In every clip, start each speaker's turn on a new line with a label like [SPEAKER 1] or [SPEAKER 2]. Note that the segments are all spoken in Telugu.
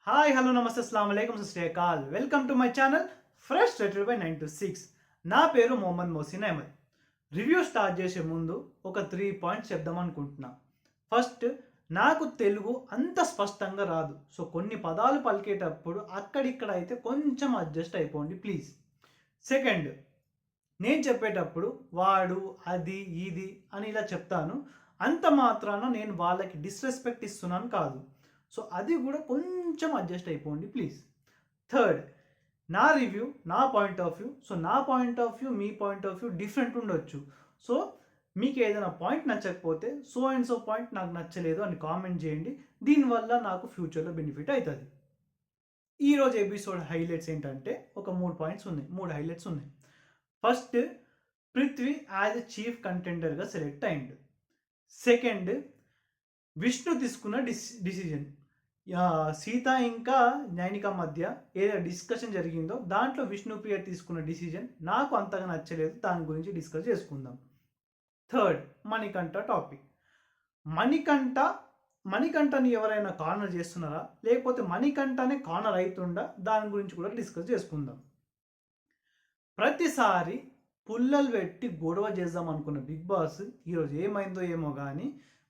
[SPEAKER 1] హాయ్ హలో నమస్తే అస్సలాము అలైకుం సస్రియాకాల్ welcome to my channel fresh rated by 9 to 6. నా పేరు మొహమ్మద్ మోసిన్ అహ్మద్. రివ్యూ స్టార్ట్ చేసే ముందు ఒక 3 పాయింట్స్ చెప్దాం అనుకుంటున్నా. ఫస్ట్, నాకు తెలుగు అంత స్పష్టంగా రాదు. సో కొన్ని పదాలు పలికేటప్పుడు అక్కడిక్కడ అయితే కొంచెం అడ్జస్ట్ అయిపోండి ప్లీజ్. సెకండ్, నేను చెప్పేటప్పుడు వాడు, అది, ఇది అని ఇలా చెప్తాను. అంత మాత్రాన నేను వాళ్ళకి డిస్రెస్పెక్ట్ ఇస్తున్నాను కాదు. సో అది కూడా కొంచెం అడ్జస్ట్ అయిపోండి ప్లీజ్. థర్డ్, నా రివ్యూ నా పాయింట్ ఆఫ్ వ్యూ. సో నా point of view me point of view different ఉండొచ్చు. సో మీకు ఏదైనా పాయింట్ నచ్చకపోతే సో అండ్ సో పాయింట్ నాకు నచ్చలేదు అని కామెంట్ చేయండి. దీనివల్ల నాకు ఫ్యూచర్లో బెనిఫిట్ అవుతుంది. ఈరోజు ఎపిసోడ్ హైలైట్స్ ఏంటంటే ఒక 3 పాయింట్స్ ఉన్నాయి, 3 హైలైట్స్ ఉన్నాయి. First, Prithvi as a chief కంటెండర్గా సెలెక్ట్ అయిండు. సెకండ్, విష్ణు తీసుకున్న డిసిజన్. సీత ఇంకా నైనిక మధ్య ఏదైతే డిస్కషన్ జరిగిందో దాంట్లో విష్ణుప్రియ తీసుకున్న డిసిజన్ నాకు అంతగా నచ్చలేదు. దాని గురించి డిస్కస్ చేసుకుందాం. Third, Manikanta topic. మణికంఠ మణికంఠని ఎవరైనా కార్నర్ చేస్తున్నారా, లేకపోతే మణికంఠనే కార్నర్ అవుతుండా, దాని గురించి కూడా డిస్కస్ చేసుకుందాం. ప్రతిసారి పుల్లలు పెట్టి గొడవ చేద్దాం అనుకున్న బిగ్ బాస్ ఈరోజు ఏమైందో ఏమో కానీ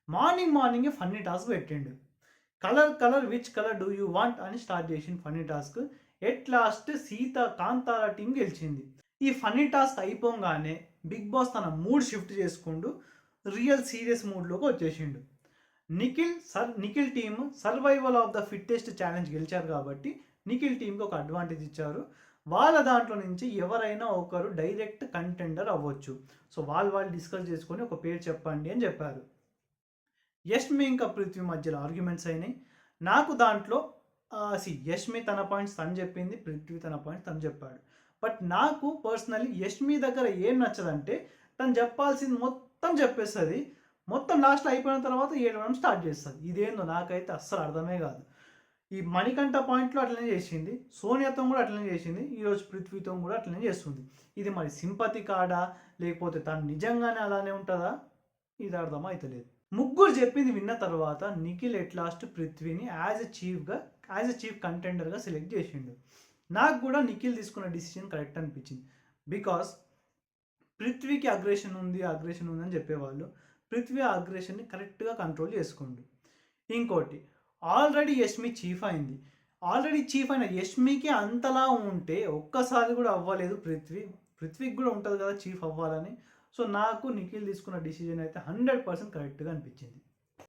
[SPEAKER 1] మార్నింగే ఫన్నీ టాస్క్ పెట్టిండు. Colour which colour do you want అని స్టార్ట్ చేసిండు funny task. At last Seetha Kantara team గెలిచింది. ఈ ఫన్నీ టాస్క్ అయిపోగానే బిగ్ బాస్ తన మూడ్ షిఫ్ట్ చేసుకుంటూ రియల్ సీరియస్ మూడ్లోకి వచ్చేసిండు. Nikhil team survival of the fittest challenge గెలిచారు కాబట్టి నిఖిల్ టీంకి ఒక అడ్వాంటేజ్ ఇచ్చారు. వాళ్ళ దాంట్లో నుంచి ఎవరైనా ఒకరు డైరెక్ట్ కంటెండర్ అవ్వచ్చు. సో వాళ్ళు డిస్కస్ చేసుకొని ఒక పేరు చెప్పండి అని చెప్పారు. యష్మి ఇంకా పృథ్వీ మధ్యలో ఆర్గ్యుమెంట్స్ అయినాయి. నాకు దాంట్లో యష్మి తన పాయింట్స్ తను చెప్పింది, పృథ్వీ తన పాయింట్స్ తను చెప్పాడు. బట్ నాకు పర్సనలీ యష్మి దగ్గర ఏం నచ్చదంటే తను చెప్పాల్సింది మొత్తం చెప్పేస్తుంది, మొత్తం లాస్ట్లో అయిపోయిన తర్వాత ఏడవడం స్టార్ట్ చేస్తుంది. ఇదేందో నాకైతే అస్సలు అర్థమే కాదు. ఈ మణికంఠ పాయింట్లో అట్లనే చేసింది, సోనియాతో కూడా అట్లనే చేసింది, ఈరోజు పృథ్వీతో కూడా అట్లనే చేస్తుంది. ఇది మరి సింపతి కాడా, లేకపోతే తను నిజంగానే అలానే ఉంటుందా, ఇది అర్థం అవుతలేదు. ముగ్గురు చెప్పింది విన్న తర్వాత నిఖిల్ ఎట్ లాస్ట్ పృథ్వీని యాజ్ ఎ చీఫ్ కంటెండర్గా సెలెక్ట్ చేసిండు. నాకు కూడా నిఖిల్ తీసుకున్న డిసిషన్ కరెక్ట్ అనిపించింది. బికాస్ పృథ్వీకి అగ్రెషన్ ఉంది అని చెప్పేవాళ్ళు. పృథ్వీ ఆ అగ్రెషన్ని కరెక్ట్గా కంట్రోల్ చేసుకోండి. ఇంకోటి, ఆల్రెడీ యష్మి చీఫ్ అయింది. ఆల్రెడీ చీఫ్ అయిన యష్మికి అంతలా ఉంటే ఒక్కసారి కూడా అవ్వలేదు పృథ్వీకి కూడా ఉంటుంది కదా చీఫ్ అవ్వాలని. సో నాకు నిఖిల్ తీసుకున్న డిసిజన్ అయితే 100% కరెక్ట్గా అనిపించింది.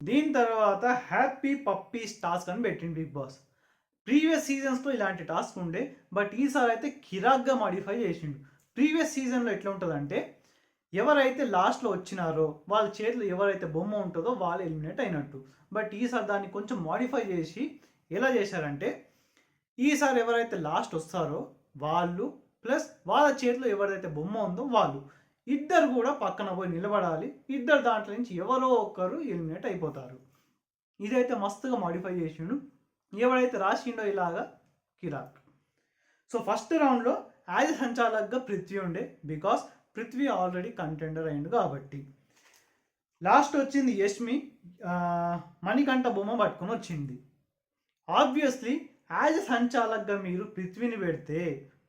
[SPEAKER 1] దీని తర్వాత హ్యాపీ పప్పీస్ టాస్క్ అని పెట్టింది బిగ్ బాస్. ప్రీవియస్ సీజన్స్లో ఇలాంటి టాస్క్ ఉండే, బట్ ఈసారి అయితే కిరాక్గా మాడిఫై చేసిండు. ప్రీవియస్ సీజన్లో ఎట్లా ఉంటుందంటే ఎవరైతే లాస్ట్లో వచ్చినారో వాళ్ళ చేతిలో ఎవరైతే బొమ్మ ఉంటుందో వాళ్ళు ఎలిమినేట్ అయినట్టు. బట్ ఈసారి దాన్ని కొంచెం మాడిఫై చేసి ఎలా చేశారంటే ఈసారి ఎవరైతే లాస్ట్ వస్తారో వాళ్ళు ప్లస్ వాళ్ళ చేతిలో ఎవరైతే బొమ్మ ఉందో వాళ్ళు ఇద్దరు కూడా పక్కన పోయి నిలబడాలి. ఇద్దరు దాంట్లో నుంచి ఎవరో ఒకరు ఎలిమినేట్ అయిపోతారు. ఇదైతే మస్తుగా మాడిఫై చేసిండు. ఎవరైతే రాసిండో ఇలాగా కిరాక్. సో ఫస్ట్ రౌండ్లో యాజ్ సంచాలక్గా పృథ్వీ ఉండే, బికాస్ పృథ్వీ ఆల్రెడీ కంటెండర్ అయిండు కాబట్టి. లాస్ట్ వచ్చింది యష్మి, మణికంఠ బొమ్మ పట్టుకొని వచ్చింది. ఆబ్వియస్లీ యాజ్ సంచాలక్గా మీరు పృథ్వీని పెడితే,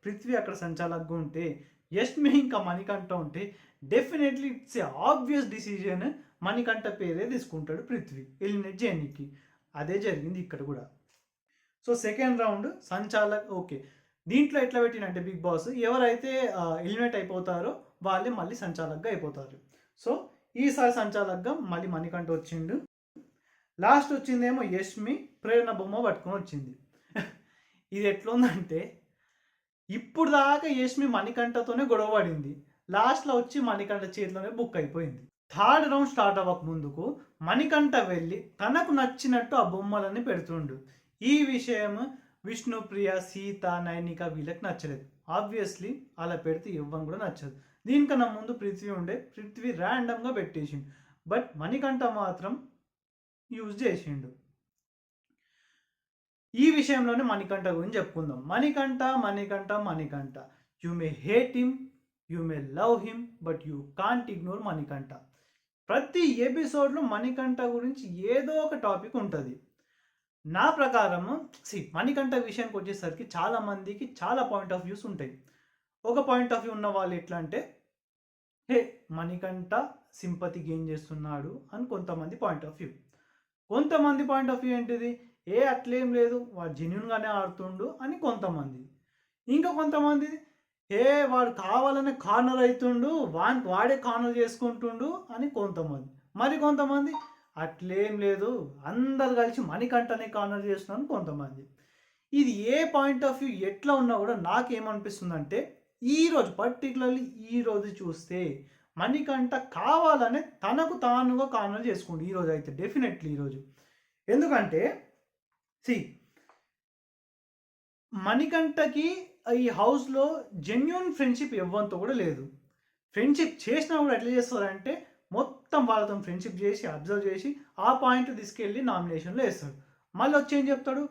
[SPEAKER 1] పృథ్వీ అక్కడ సంచాలక్గా ఉంటే, యష్మి ఇంకా మణికంఠ ఉంటే definitely it's a obvious decision, Manikanta పేరే తీసుకుంటాడు పృథ్వీ ఎలిమినేట్ చేయడానికి. అదే జరిగింది ఇక్కడ కూడా. సో సెకండ్ రౌండ్ సంచాలక్ ఓకే. దీంట్లో ఎట్లా పెట్టినంటే బిగ్ బాస్ ఎవరైతే ఎలిమినేట్ అయిపోతారో వాళ్ళే మళ్ళీ సంచాలక్గా అయిపోతారు. సో ఈసారి సంచాలక్గా మళ్ళీ మణికంఠ వచ్చిండు. లాస్ట్ వచ్చిందేమో యష్మి ప్రేరణ బొమ్మ పట్టుకొని వచ్చింది. ఇది ఎట్లుందంటే ఇప్పుడు దాకా యష్మి మణికంఠతోనే గొడవ పడింది, లాస్ట్లో వచ్చి మణికంఠ చేతిలోనే బుక్ అయిపోయింది. థర్డ్ రౌండ్ స్టార్ట్ అవ్వక ముందుకు మణికంఠ వెళ్ళి తనకు నచ్చినట్టు ఆ బొమ్మలన్నీ పెడుతుండు. ఈ విషయం విష్ణుప్రియ, సీత, నైనిక వీళ్ళకి నచ్చలేదు. ఆబ్వియస్లీ అలా పెడితే ఇవ్వని కూడా నచ్చదు. దీనికన్నా ముందు పృథ్వీ ఉండే, పృథ్వీ ర్యాండమ్గా పెట్టేసిండు. బట్ మణికంఠ మాత్రం యూజ్ చేసిండు. ఈ విషయంలోనే మణికంఠ గురించి చెప్పుకుందాం. Manikanta you may hate him, you may love him, but you can't ignore Manikanta. ప్రతి ఎపిసోడ్లో మణికంఠ గురించి ఏదో ఒక టాపిక్ ఉంటుంది. నా ప్రకారము మణికంఠ విషయానికి వచ్చేసరికి చాలా మందికి చాలా పాయింట్ ఆఫ్ వ్యూస్ ఉంటాయి. ఒక పాయింట్ ఆఫ్ వ్యూ ఉన్న వాళ్ళు ఎట్లా అంటే, హే! మణికంఠ సింపతి గెయిన్ చేస్తున్నాడు అని కొంతమంది పాయింట్ ఆఫ్ వ్యూ. కొంతమంది పాయింట్ ఆఫ్ వ్యూ ఏంటిది? అట్లేం లేదు, వాడు జెన్యూన్‌గానే ఆడుతుండు అని కొంతమంది. ఇంకా కొంతమంది, వాడు కావాలనే కార్నర్ అయితుండు, వాడే కార్నర్ చేసుకుంటుండు అని కొంతమంది. మరి కొంతమంది, అట్లేం లేదు, అందరూ కలిసి మణికంఠనే కార్నర్ చేస్తున్నారని కొంతమంది. ఇది ఏ పాయింట్ ఆఫ్ వ్యూ ఎట్లా ఉన్నా కూడా నాకేమనిపిస్తుందంటే, ఈరోజు పర్టిక్యులర్‌లీ ఈరోజు చూస్తే మణికంఠ కావాలనే తనకు తానుగా కార్నర్ చేసుకుండు ఈరోజైతే డెఫినెట్‌లీ ఈరోజు. ఎందుకంటే సీ మణికంఠకి ఈ హౌస్‌లో జెన్యూన్ ఫ్రెండ్‌షిప్ ఎవ్వనితో కూడా లేదు. ఫ్రెండ్‌షిప్ చేసినా కూడా ఎట్లా చేస్తారంటే, మొత్తం వాళ్ళతోని ఫ్రెండ్‌షిప్ చేసి, అబ్జర్వ్ చేసి, ఆ పాయింట్ తీసుకెళ్ళి నామినేషన్‌లో ఏస్తాడు. మళ్ళొచ్చి ఏం చెప్తాడు,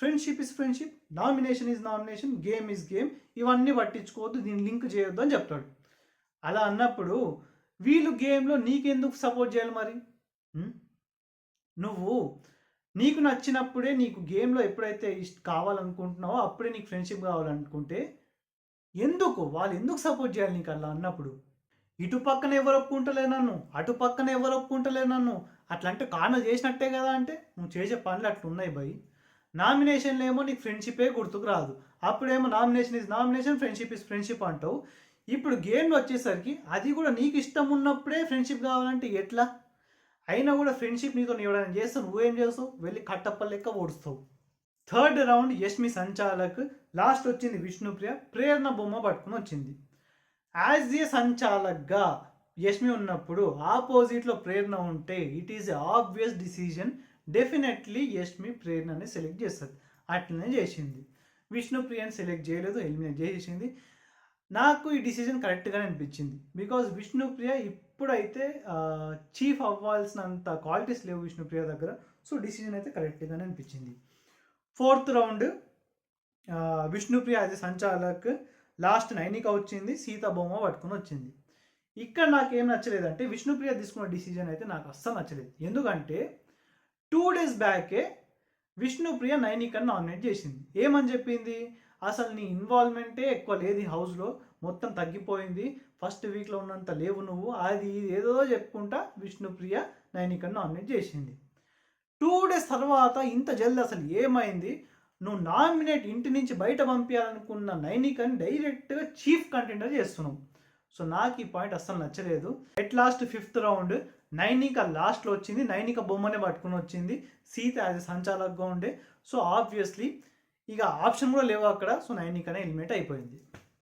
[SPEAKER 1] friendship is friendship, nomination is nomination, game is game, ఇవన్నీ పట్టించుకోవద్దు, దీన్ని లింక్ చేయొద్దు అని చెప్తాడు. అలా అన్నప్పుడు వీళ్ళు గేమ్‌లో నీకెందుకు సపోర్ట్ చేయాలి మరి? హ్మ్. నువ్వు నీకు నచ్చినప్పుడే, నీకు గేమ్‌లో ఎప్పుడైతే కావాలనుకుంటున్నావో అప్పుడే నీకు ఫ్రెండ్‌షిప్ కావాలనుకుంటే, వాళ్ళెందుకు సపోర్ట్ చేయాలి నీకు అలా అన్నప్పుడు? ఇటు పక్కన ఎవరు ఒప్పుకుంటలేరు నన్ను, అటు పక్కన ఎవరు ఒప్పుకుంటలేరు నన్ను, అట్లా అంటే కార్నర్ చేసినట్టే కదా అంటే, నువ్వు చేసే పనులు అట్లున్నాయి భయ్. నామినేషన్‌లో ఏమో నీకు ఫ్రెండ్‌షిప్పే గుర్తుకు రాదు. అప్పుడేమో nomination is nomination, friendship is friendship అంటావు. ఇప్పుడు గేమ్‌లో వచ్చేసరికి అది కూడా నీకు ఇష్టం ఉన్నప్పుడే ఫ్రెండ్‌షిప్ కావాలంటే ఎట్లా? అయినా కూడా ఫ్రెండ్‌షిప్ నీతోని ఎవడైనా చేస్తే నువ్వేం చేస్తావు? వెళ్ళి కట్టప్ప లెక్క ఓడుస్తావు. థర్డ్ రౌండ్ యష్మి సంచాలక్, లాస్ట్ వచ్చింది విష్ణుప్రియ, ప్రేరణ బొమ్మ పట్టుకొని వచ్చింది. యాజ్ ఏ సంచాలక్‌గా యష్మి ఉన్నప్పుడు ఆపోజిట్‌లో ప్రేరణ ఉంటే it is a obvious decision. Definitely Yashmi ప్రేరణని సెలెక్ట్ చేస్తది. అట్లనే చేసింది. విష్ణుప్రియని సెలెక్ట్ చేయలేదు, ఎలిమినేట్ చేసేసింది. నాకు ఈ డిసిజన్ కరెక్ట్‌గానే అనిపించింది. బికాజ్ విష్ణుప్రియ ఇప్పుడైతే చీఫ్ అవ్వాల్సినంత క్వాలిటీస్ లేవు విష్ణుప్రియ దగ్గర. సో, డిసిజన్ అయితే కరెక్ట్‌గానే అనిపించింది. Fourth round Vishnupriya as a సంచాలక్, లాస్ట్ నైనిక వచ్చింది, సీత బొమ్మ పట్టుకొని వచ్చింది. ఇక్కడ నాకేం నచ్చలేదంటే, విష్ణుప్రియ తీసుకున్న డిసిజన్ అయితే నాకు అస్సలు నచ్చలేదు. ఎందుకంటే 2 డేస్ బ్యాకే విష్ణుప్రియ నైనికని నామినేట్ చేసింది. ఏమని చెప్పింది, అసలు నీ ఇన్వాల్వ్మెంటే ఎక్కువ లేదు ఈ హౌస్లో, మొత్తం తగ్గిపోయింది, ఫస్ట్ వీక్లో ఉన్నంత లేవు నువ్వు, అది ఏదో చెప్పుకుంటా విష్ణుప్రియ నైనికని నామినేట్ చేసింది. 2 డేస్ తర్వాత ఇంత జల్ది అసలు ఏమైంది, నువ్వు నామినేట్ ఇంటి నుంచి బయట పంపించాలనుకున్న నైనికని డైరెక్ట్గా చీఫ్ కంటెండర్ చేస్తున్నావు. సో నాకు ఈ పాయింట్ అస్సలు నచ్చలేదు. At last 5th round Nainika లాస్ట్లో వచ్చింది, నైనిక బొమ్మనే పట్టుకుని వచ్చింది, సీత యాజ్ సంచాలకుగా ఉండే. సో ఆబ్వియస్లీ ఇక ఆప్షన్ కూడా లేవు అక్కడ. సో నైనికనే ఎలిమినేట్ అయిపోయింది.